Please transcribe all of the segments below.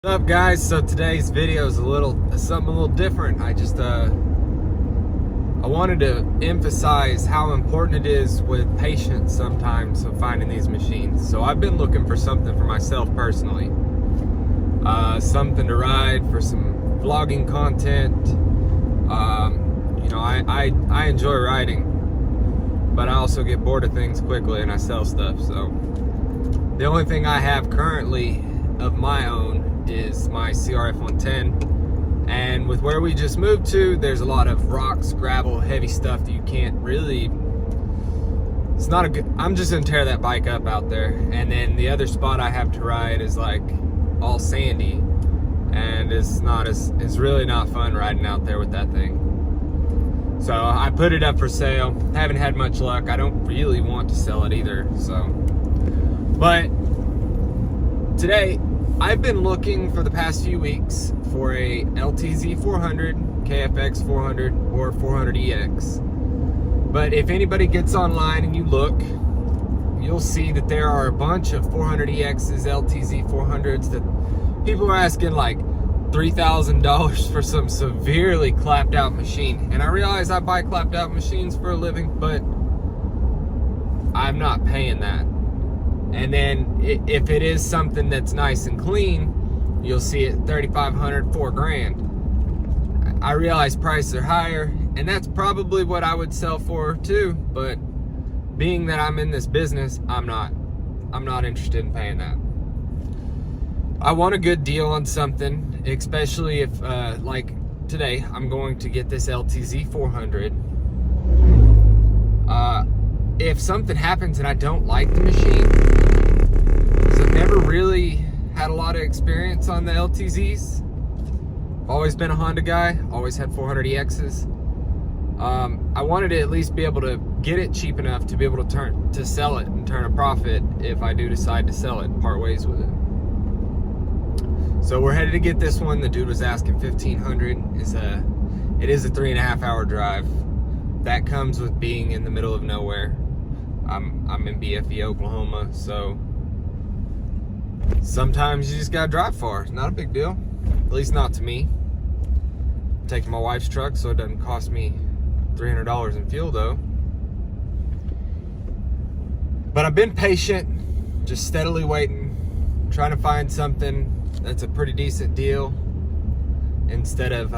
What's up, guys? So today's video is something a little different. I wanted to emphasize how important it is with patience sometimes of finding these machines. So I've been looking for something for myself personally, something to ride for some vlogging content. I enjoy riding, but I also get bored of things quickly and I sell stuff. So the only thing I have currently of my own is my CRF 110, and with where we just moved to, there's a lot of rocks, gravel, heavy stuff that you can't really, it's not a good, I'm just gonna tear that bike up out there. And then the other spot I have to ride is like all sandy, and it's really not fun riding out there with that thing. So I put it up for sale. Haven't had much luck. I don't really want to sell it either. So, but today I've been looking for the past few weeks for a LTZ400, KFX 400, or 400EX. But if anybody gets online and you look, you'll see that there are a bunch of 400EXs, LTZ400s that people are asking like $3,000 for some severely clapped out machine. And I realize I buy clapped out machines for a living, but I'm not paying that. And then if it is something that's nice and clean, you'll see it $3,500, $4,000. I realize prices are higher, and that's probably what I would sell for too, but being that I'm in this business, I'm not interested in paying that. I want a good deal on something, especially if like today I'm going to get this LTZ400. If something happens and I don't like the machine, because I've never really had a lot of experience on the LTZs. I've always been a Honda guy, always had 400EXs. I wanted to at least be able to get it cheap enough to be able to sell it and turn a profit if I do decide to sell it and part ways with it. So we're headed to get this one. The dude was asking $1,500. It is a 3.5 hour drive. That comes with being in the middle of nowhere. I'm in BFE, Oklahoma, so sometimes you just gotta drive far. It's not a big deal, at least not to me. I'm taking my wife's truck, so it doesn't cost me $300 in fuel though. But I've been patient, just steadily waiting, trying to find something that's a pretty decent deal instead of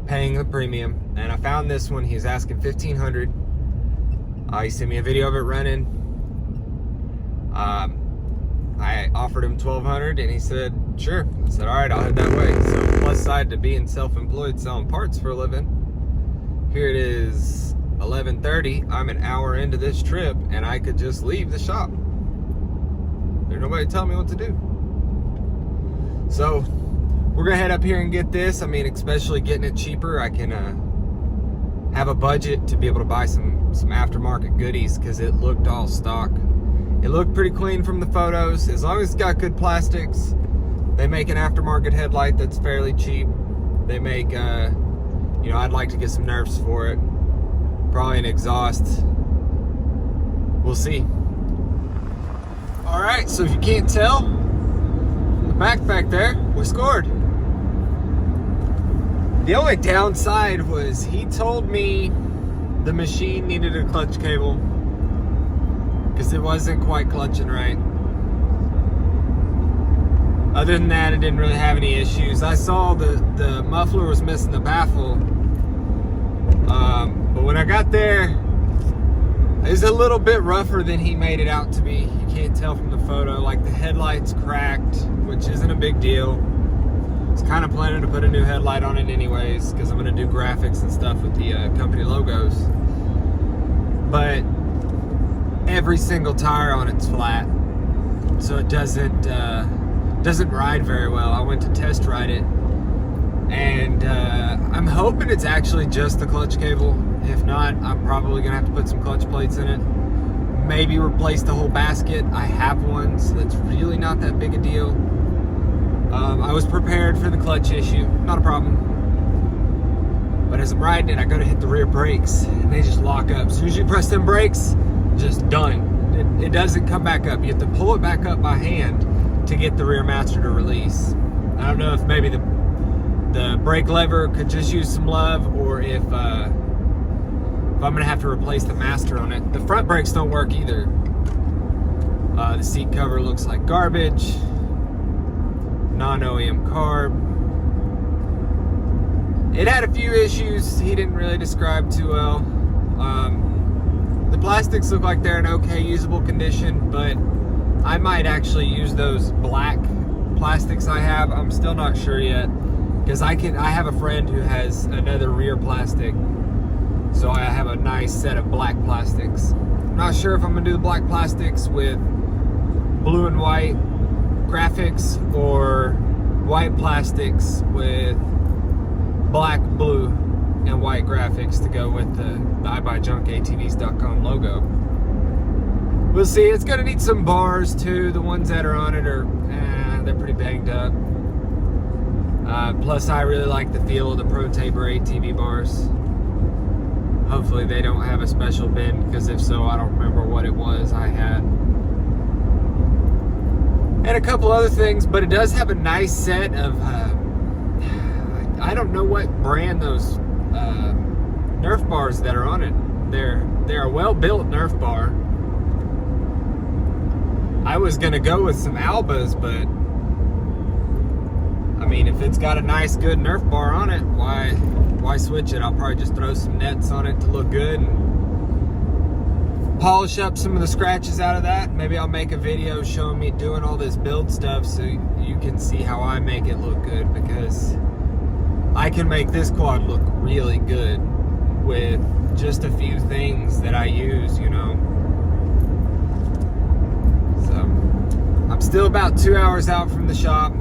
paying the premium. And I found this one. He's asking $1,500. He sent me a video of it running. I offered him $1,200 and he said sure. I said all right, I'll head that way. So plus side to being self-employed selling parts for a living, here it is 11:30. I'm an hour into this trip and I could just leave the shop. There's nobody telling me what to do. So we're gonna head up here and get this. I mean, especially getting it cheaper, I can have a budget to be able to buy some aftermarket goodies, because it looked all stock. It looked pretty clean from the photos. As long as it's got good plastics. They make an aftermarket headlight that's fairly cheap. They make, I'd like to get some nerfs for it. Probably an exhaust. We'll see. All right, so if you can't tell, the back there, we scored. The only downside was he told me the machine needed a clutch cable because it wasn't quite clutching right. Other than that, it didn't really have any issues. I saw the muffler was missing the baffle, but when I got there, it was a little bit rougher than he made it out to be. You can't tell from the photo. Like the headlight's cracked, which isn't a big deal. I was kind of planning to put a new headlight on it anyways, because I'm going to do graphics and stuff with the company logos. But every single tire on it's flat, so it doesn't ride very well. I went to test ride it, and I'm hoping it's actually just the clutch cable. If not, I'm probably gonna have to put some clutch plates in it. Maybe replace the whole basket. I have one, so that's really not that big a deal. I was prepared for the clutch issue, not a problem. But as I'm riding it, I go to hit the rear brakes, and they just lock up. As soon as you press them brakes, just done. It doesn't come back up. You have to pull it back up by hand to get the rear master to release. I don't know if maybe the brake lever could just use some love, or if I'm gonna have to replace the master on it. The front brakes don't work either. The seat cover looks like garbage. Non-OEM carb. It had a few issues he didn't really describe too well. The plastics look like they're in okay usable condition, but I might actually use those black plastics I have. I'm still not sure yet, because I have a friend who has another rear plastic, so I have a nice set of black plastics. I'm not sure if I'm gonna do the black plastics with blue and white graphics, or white plastics with black, blue, and white graphics to go with the iBuyJunkATVs.com logo. We'll see. It's gonna need some bars too. The ones that are on it are, they're pretty banged up. Plus, I really like the feel of the Pro Taper ATV bars. Hopefully they don't have a special bend, because if so, I don't remember what it was I had. And a couple other things, but it does have a nice set of, I don't know what brand those Nerf bars that are on it. They're a well-built Nerf bar. I was gonna go with some Albas, but I mean, if it's got a nice, good Nerf bar on it, why switch it? I'll probably just throw some nets on it to look good and polish up some of the scratches out of that. Maybe I'll make a video showing me doing all this build stuff so you can see how I make it look good, because I can make this quad look really good with just a few things that I use, you know. So I'm still about 2 hours out from the shop,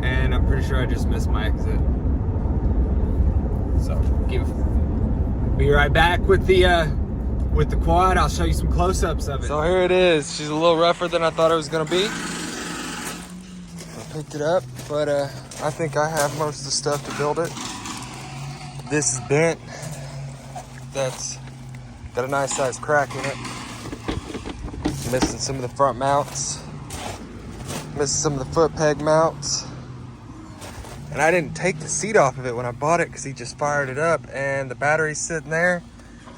and I'm pretty sure I just missed my exit. So be right back with the quad. I'll show you some close-ups of it. So here it is. She's a little rougher than I thought it was gonna be. I picked it up, but I think I have most of the stuff to build it. This is bent. That's got a nice sized crack in it. Missing some of the front mounts. Missing some of the foot peg mounts. And I didn't take the seat off of it when I bought it, because he just fired it up, and the battery's sitting there.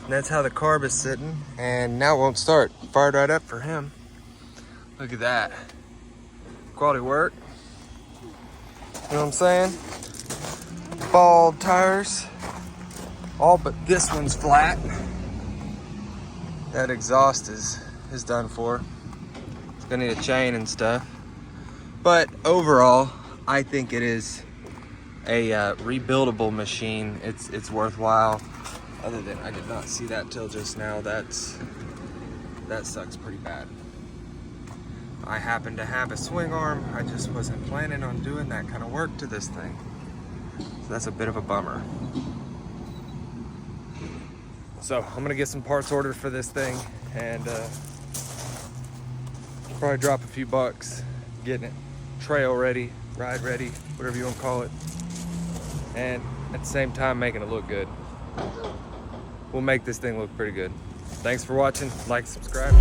And that's how the carb is sitting. And now it won't start. Fired right up for him. Look at that. Quality work. You know what I'm saying? Bald tires. All but this one's flat. That exhaust is done for. It's gonna need a chain and stuff. But overall, I think it is a rebuildable machine. It's worthwhile. Other than I did not see that till just now. That sucks pretty bad. I happen to have a swing arm. I just wasn't planning on doing that kind of work to this thing. So that's a bit of a bummer. So I'm gonna get some parts ordered for this thing, and probably drop a few bucks getting it trail ready, ride ready, whatever you want to call it. And at the same time, making it look good. We'll make this thing look pretty good. Thanks for watching. Like, subscribe.